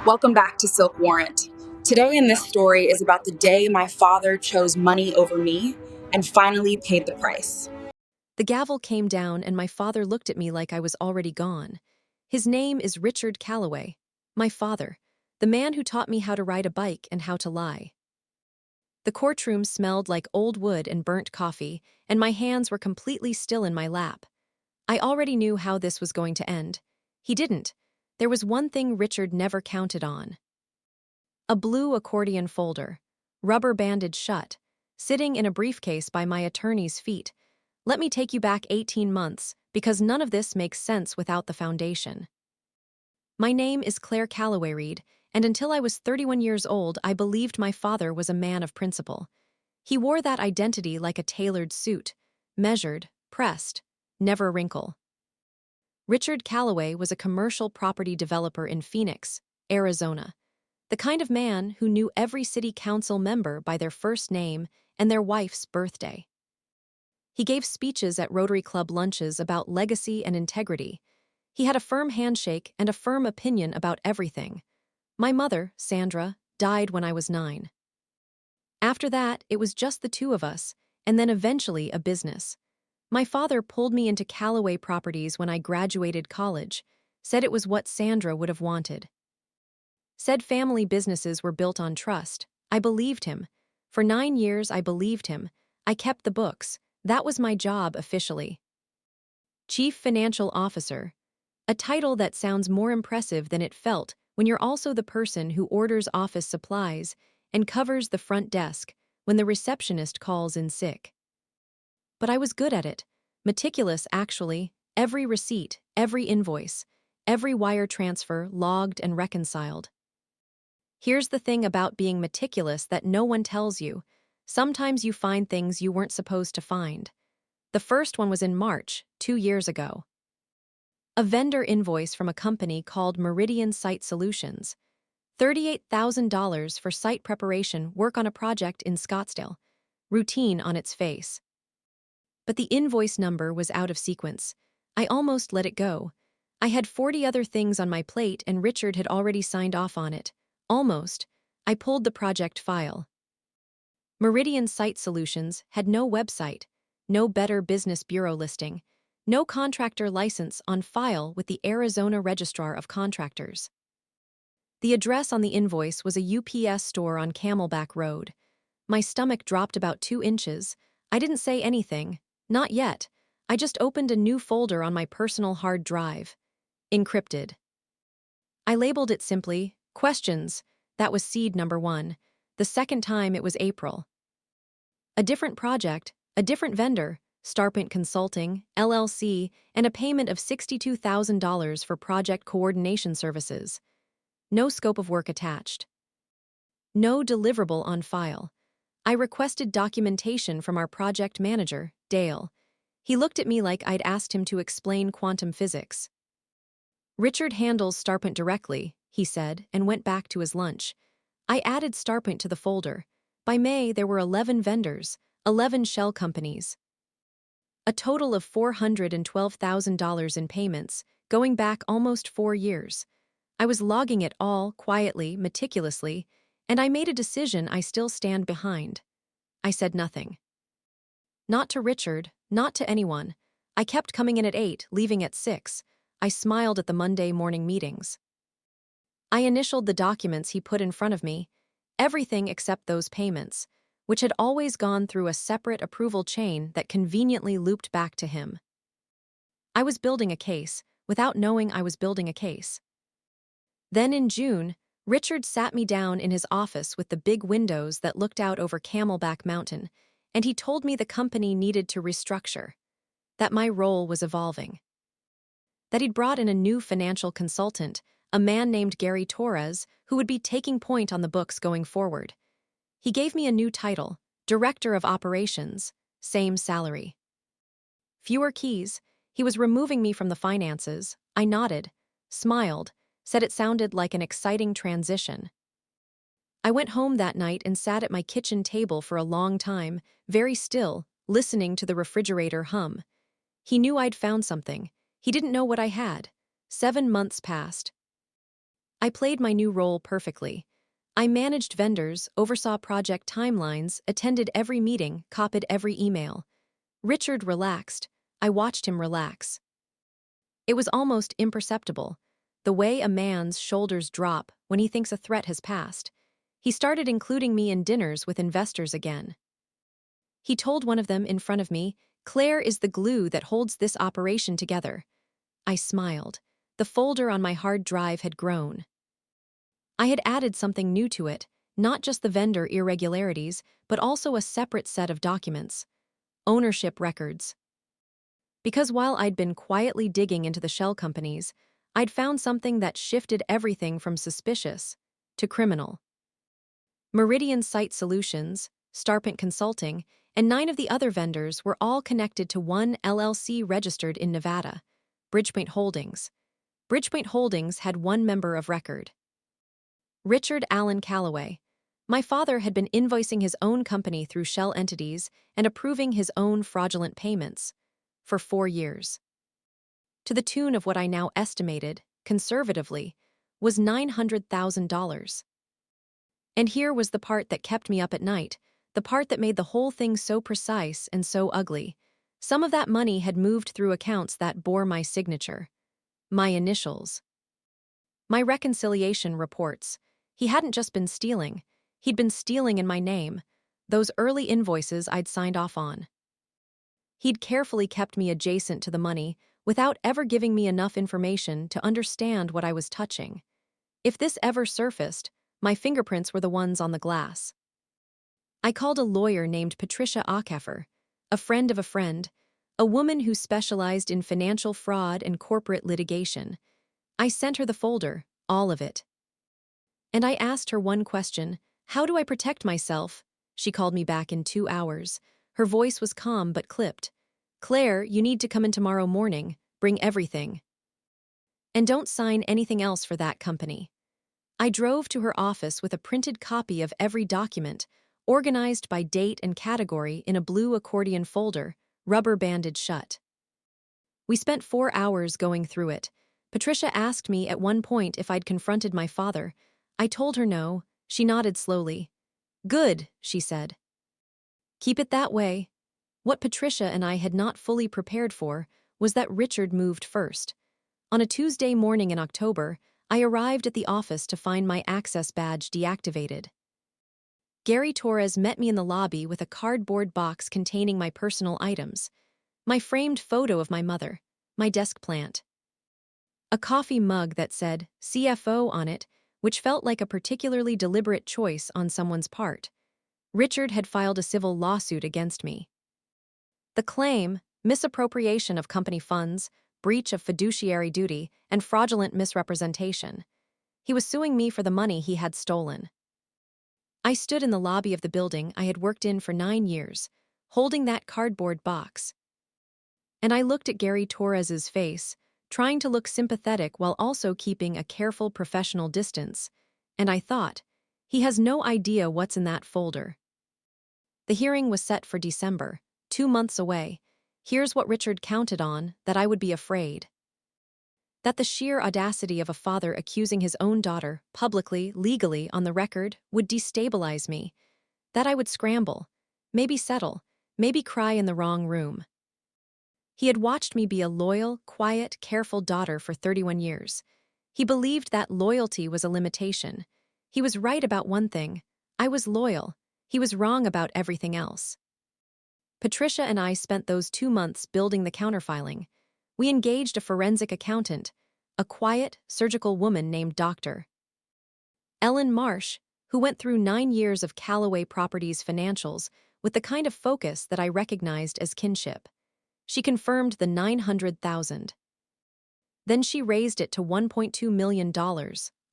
Welcome back to Silk Warrant. Today in this story is about the day my father chose money over me and finally paid the price. The gavel came down and my father looked at me like I was already gone. His name is Richard Calloway, my father, the man who taught me how to ride a bike and how to lie. The courtroom smelled like old wood and burnt coffee, and my hands were completely still in my lap. I already knew how this was going to end. He didn't. There was one thing Richard never counted on. A blue accordion folder, rubber banded shut, sitting in a briefcase by my attorney's feet. Let me take you back 18 months, because none of this makes sense without the foundation. My name is Claire Calloway-Reid, and until I was 31 years old, I believed my father was a man of principle. He wore that identity like a tailored suit, measured, pressed, never a wrinkle. Richard Calloway was a commercial property developer in Phoenix, Arizona. The kind of man who knew every city council member by their first name and their wife's birthday. He gave speeches at Rotary Club lunches about legacy and integrity. He had a firm handshake and a firm opinion about everything. My mother, Sandra, died when I was 9. After that, it was just the two of us, and then eventually a business. My father pulled me into Calloway Properties when I graduated college, said it was what Sandra would have wanted. Said family businesses were built on trust. I believed him. For 9 years, I believed him. I kept the books. That was my job officially. Chief Financial Officer. A title that sounds more impressive than it felt when you're also the person who orders office supplies and covers the front desk when the receptionist calls in sick. But I was good at it. Meticulous, actually. Every receipt, every invoice, every wire transfer logged and reconciled. Here's the thing about being meticulous that no one tells you. Sometimes you find things you weren't supposed to find. The first one was in March, 2 years ago. A vendor invoice from a company called Meridian Site Solutions. $38,000 for site preparation work on a project in Scottsdale. Routine on its face. But the invoice number was out of sequence. I almost let it go. I had 40 other things on my plate and Richard had already signed off on it. Almost. I pulled the project file. Meridian Site Solutions had no website, no Better Business Bureau listing, no contractor license on file with the Arizona Registrar of Contractors. The address on the invoice was a UPS store on Camelback Road. My stomach dropped about 2 inches. I didn't say anything. Not yet. I just opened a new folder on my personal hard drive. Encrypted. I labeled it simply, Questions. That was seed number 1. The second time it was April. A different project, a different vendor, Starpent Consulting, LLC, and a payment of $62,000 for project coordination services. No scope of work attached. No deliverable on file. I requested documentation from our project manager, Dale. He looked at me like I'd asked him to explain quantum physics. Richard handles Starpent directly, he said, and went back to his lunch. I added Starpent to the folder. By May, there were 11 vendors, 11 shell companies. A total of $412,000 in payments, going back almost 4 years. I was logging it all, quietly, meticulously, and I made a decision I still stand behind. I said nothing. Not to Richard, not to anyone. I kept coming in at 8, leaving at 6. I smiled at the Monday morning meetings. I initialed the documents he put in front of me, everything except those payments, which had always gone through a separate approval chain that conveniently looped back to him. I was building a case, without knowing I was building a case. Then in June, Richard sat me down in his office with the big windows that looked out over Camelback Mountain, and he told me the company needed to restructure, that my role was evolving, that he'd brought in a new financial consultant, a man named Gary Torres, who would be taking point on the books going forward. He gave me a new title, Director of Operations, same salary. Fewer keys. He was removing me from the finances. I nodded, smiled, said it sounded like an exciting transition. I went home that night and sat at my kitchen table for a long time, very still, listening to the refrigerator hum. He knew I'd found something. He didn't know what I had. 7 months passed. I played my new role perfectly. I managed vendors, oversaw project timelines, attended every meeting, copied every email. Richard relaxed. I watched him relax. It was almost imperceptible, the way a man's shoulders drop when he thinks a threat has passed. He started including me in dinners with investors again. He told one of them in front of me, "Claire is the glue that holds this operation together." I smiled. The folder on my hard drive had grown. I had added something new to it, not just the vendor irregularities, but also a separate set of documents. Ownership records. Because while I'd been quietly digging into the shell companies, I'd found something that shifted everything from suspicious to criminal. Meridian Site Solutions, Starpent Consulting, and 9 of the other vendors were all connected to one LLC registered in Nevada, Bridgepoint Holdings. Bridgepoint Holdings had one member of record, Richard Allen Calloway. My father had been invoicing his own company through shell entities and approving his own fraudulent payments for 4 years, to the tune of what I now estimated, conservatively, was $900,000. And here was the part that kept me up at night, the part that made the whole thing so precise and so ugly. Some of that money had moved through accounts that bore my signature, my initials. My reconciliation reports. He hadn't just been stealing, he'd been stealing in my name, those early invoices I'd signed off on. He'd carefully kept me adjacent to the money without ever giving me enough information to understand what I was touching. If this ever surfaced, my fingerprints were the ones on the glass. I called a lawyer named Patricia Ackerfer, a friend of a friend, a woman who specialized in financial fraud and corporate litigation. I sent her the folder, all of it. And I asked her one question: how do I protect myself? She called me back in 2 hours. Her voice was calm but clipped. "Claire, you need to come in tomorrow morning. Bring everything. And don't sign anything else for that company." I drove to her office with a printed copy of every document, organized by date and category in a blue accordion folder, rubber banded shut. We spent 4 hours going through it. Patricia asked me at one point if I'd confronted my father. I told her no. She nodded slowly. "Good," she said. "Keep it that way." What Patricia and I had not fully prepared for was that Richard moved first. On a Tuesday morning in October, I arrived at the office to find my access badge deactivated. Gary Torres met me in the lobby with a cardboard box containing my personal items, my framed photo of my mother, my desk plant, a coffee mug that said CFO on it, which felt like a particularly deliberate choice on someone's part. Richard had filed a civil lawsuit against me. The claim: misappropriation of company funds, breach of fiduciary duty, and fraudulent misrepresentation. He was suing me for the money he had stolen. I stood in the lobby of the building I had worked in for 9 years, holding that cardboard box. And I looked at Gary Torres's face, trying to look sympathetic while also keeping a careful professional distance, and I thought, he has no idea what's in that folder. The hearing was set for December, 2 months away. Here's what Richard counted on: that I would be afraid. That the sheer audacity of a father accusing his own daughter, publicly, legally, on the record, would destabilize me. That I would scramble, maybe settle, maybe cry in the wrong room. He had watched me be a loyal, quiet, careful daughter for 31 years. He believed that loyalty was a limitation. He was right about one thing: I was loyal. He was wrong about everything else. Patricia and I spent those 2 months building the counterfiling. We engaged a forensic accountant, a quiet, surgical woman named Dr. Ellen Marsh, who went through 9 years of Calloway Properties financials with the kind of focus that I recognized as kinship. She confirmed the $900,000. Then she raised it to $1.2 million,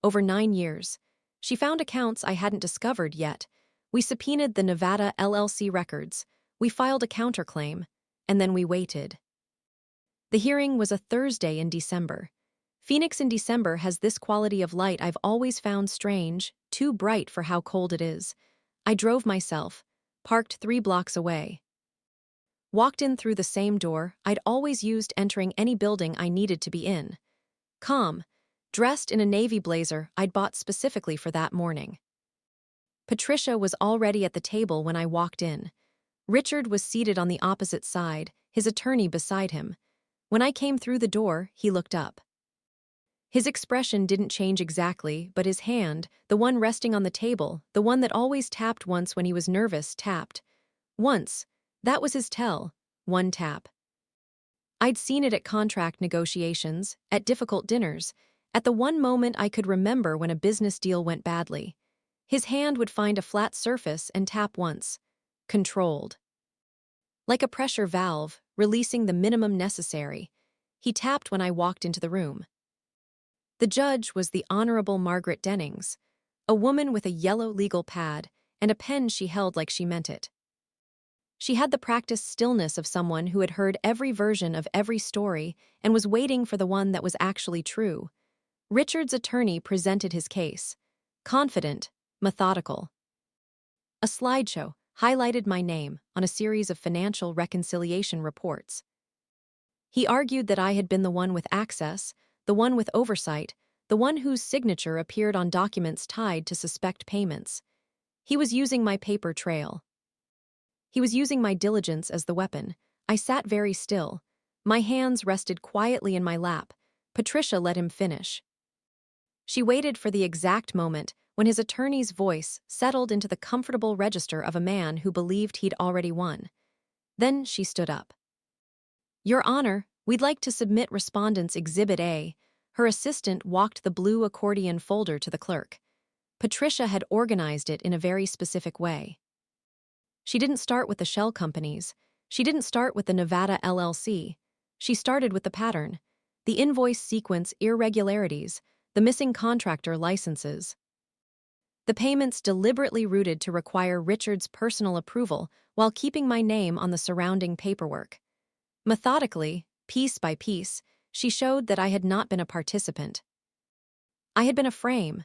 over 9 years. She found accounts I hadn't discovered yet. We subpoenaed the Nevada LLC records. We filed a counterclaim, and then we waited. The hearing was a Thursday in December. Phoenix in December has this quality of light I've always found strange, too bright for how cold it is. I drove myself, parked 3 blocks away. Walked in through the same door I'd always used entering any building I needed to be in. Calm, dressed in a navy blazer I'd bought specifically for that morning. Patricia was already at the table when I walked in. Richard was seated on the opposite side, his attorney beside him. When I came through the door, he looked up. His expression didn't change exactly, but his hand, the one resting on the table, the one that always tapped once when he was nervous, tapped. Once. That was his tell. One tap. I'd seen it at contract negotiations, at difficult dinners, at the one moment I could remember when a business deal went badly. His hand would find a flat surface and tap once. Controlled. Like a pressure valve, releasing the minimum necessary. He tapped when I walked into the room. The judge was the Honorable Margaret Dennings, a woman with a yellow legal pad and a pen she held like she meant it. She had the practiced stillness of someone who had heard every version of every story and was waiting for the one that was actually true. Richard's attorney presented his case. Confident, methodical. A slideshow highlighted my name on a series of financial reconciliation reports. He argued that I had been the one with access, the one with oversight, the one whose signature appeared on documents tied to suspect payments. He was using my paper trail. He was using my diligence as the weapon. I sat very still. My hands rested quietly in my lap. Patricia let him finish. She waited for the exact moment when his attorney's voice settled into the comfortable register of a man who believed he'd already won. Then she stood up. Your Honor, we'd like to submit Respondent's Exhibit A. Her assistant walked the blue accordion folder to the clerk. Patricia had organized it in a very specific way. She didn't start with the shell companies. She didn't start with the Nevada LLC. She started with the pattern, the invoice sequence irregularities, the missing contractor licenses. The payments deliberately routed to require Richard's personal approval while keeping my name on the surrounding paperwork. Methodically, piece by piece, she showed that I had not been a participant. I had been a frame.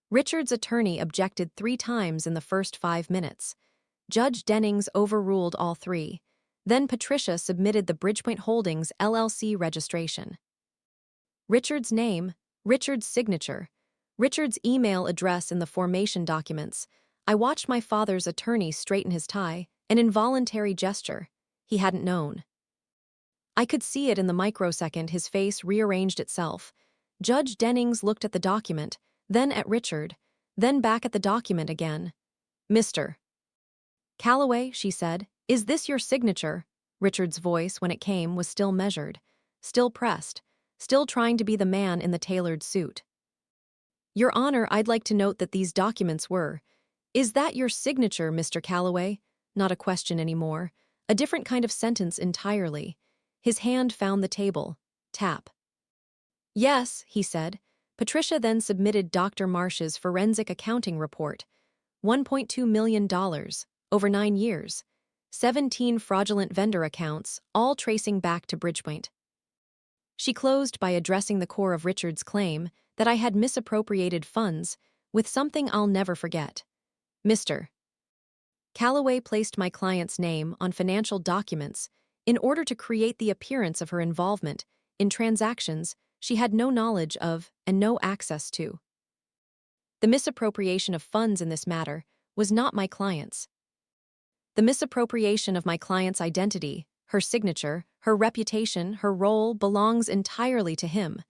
Richard's attorney objected 3 times in the first 5 minutes. Judge Dennings overruled all 3. Then Patricia submitted the Bridgepoint Holdings LLC registration. Richard's name, Richard's signature, Richard's email address in the formation documents. I watched my father's attorney straighten his tie, an involuntary gesture. He hadn't known. I could see it in the microsecond his face rearranged itself. Judge Dennings looked at the document, then at Richard, then back at the document again. Mr. Calloway, she said, is this your signature? Richard's voice, when it came, was still measured, still pressed, still trying to be the man in the tailored suit. Your Honor, I'd like to note that these documents were. Is that your signature, Mr. Calloway? Not a question anymore. A different kind of sentence entirely. His hand found the table. Tap. Yes, he said. Patricia then submitted Dr. Marsh's forensic accounting report. $1.2 million, over 9 years. 17 fraudulent vendor accounts, all tracing back to Bridgepoint. She closed by addressing the core of Richard's claim that I had misappropriated funds with something I'll never forget. Mr. Calloway placed my client's name on financial documents in order to create the appearance of her involvement in transactions she had no knowledge of and no access to. The misappropriation of funds in this matter was not my client's. The misappropriation of my client's identity, her signature, her reputation, her role belongs entirely to him.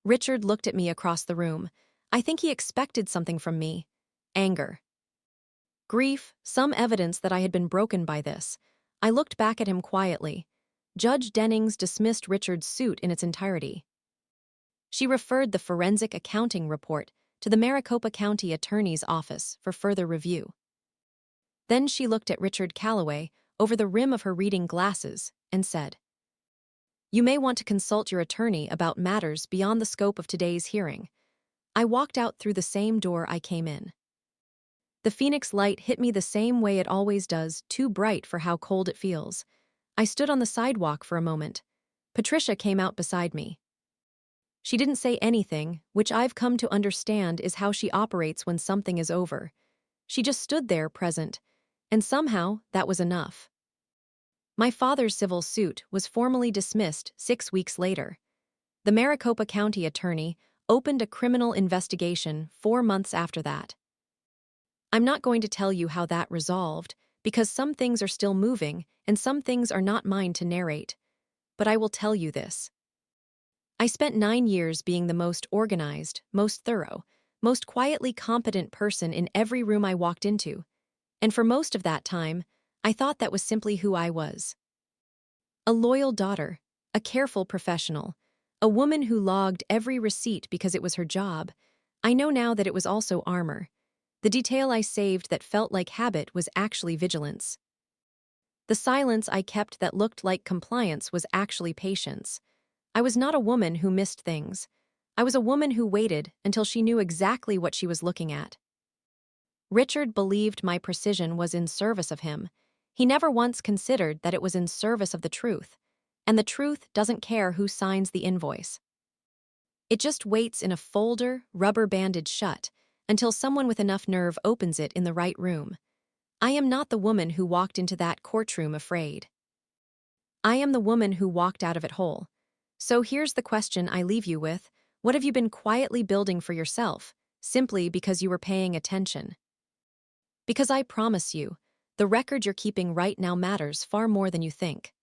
Richard looked at me across the room. I think he expected something from me. Anger. Grief, some evidence that I had been broken by this. I looked back at him quietly. Judge Dennings dismissed Richard's suit in its entirety. She referred the forensic accounting report to the Maricopa County Attorney's Office for further review. Then she looked at Richard Calloway over the rim of her reading glasses and said, You may want to consult your attorney about matters beyond the scope of today's hearing. I walked out through the same door I came in. The Phoenix light hit me the same way it always does, too bright for how cold it feels. I stood on the sidewalk for a moment. Patricia came out beside me. She didn't say anything, which I've come to understand is how she operates when something is over. She just stood there, present, and somehow that was enough. My father's civil suit was formally dismissed 6 weeks later. The Maricopa County attorney opened a criminal investigation 4 months after that. I'm not going to tell you how that resolved, because some things are still moving and some things are not mine to narrate. But I will tell you this. I spent 9 years being the most organized, most thorough, most quietly competent person in every room I walked into, and for most of that time, I thought that was simply who I was. A loyal daughter, a careful professional, a woman who logged every receipt because it was her job. I know now that it was also armor. The detail I saved that felt like habit was actually vigilance. The silence I kept that looked like compliance was actually patience. I was not a woman who missed things. I was a woman who waited until she knew exactly what she was looking at. Richard believed my precision was in service of him. He never once considered that it was in service of the truth. And the truth doesn't care who signs the invoice. It just waits in a folder, rubber-banded shut, until someone with enough nerve opens it in the right room. I am not the woman who walked into that courtroom afraid. I am the woman who walked out of it whole. So here's the question I leave you with. What have you been quietly building for yourself, simply because you were paying attention? Because I promise you, the record you're keeping right now matters far more than you think.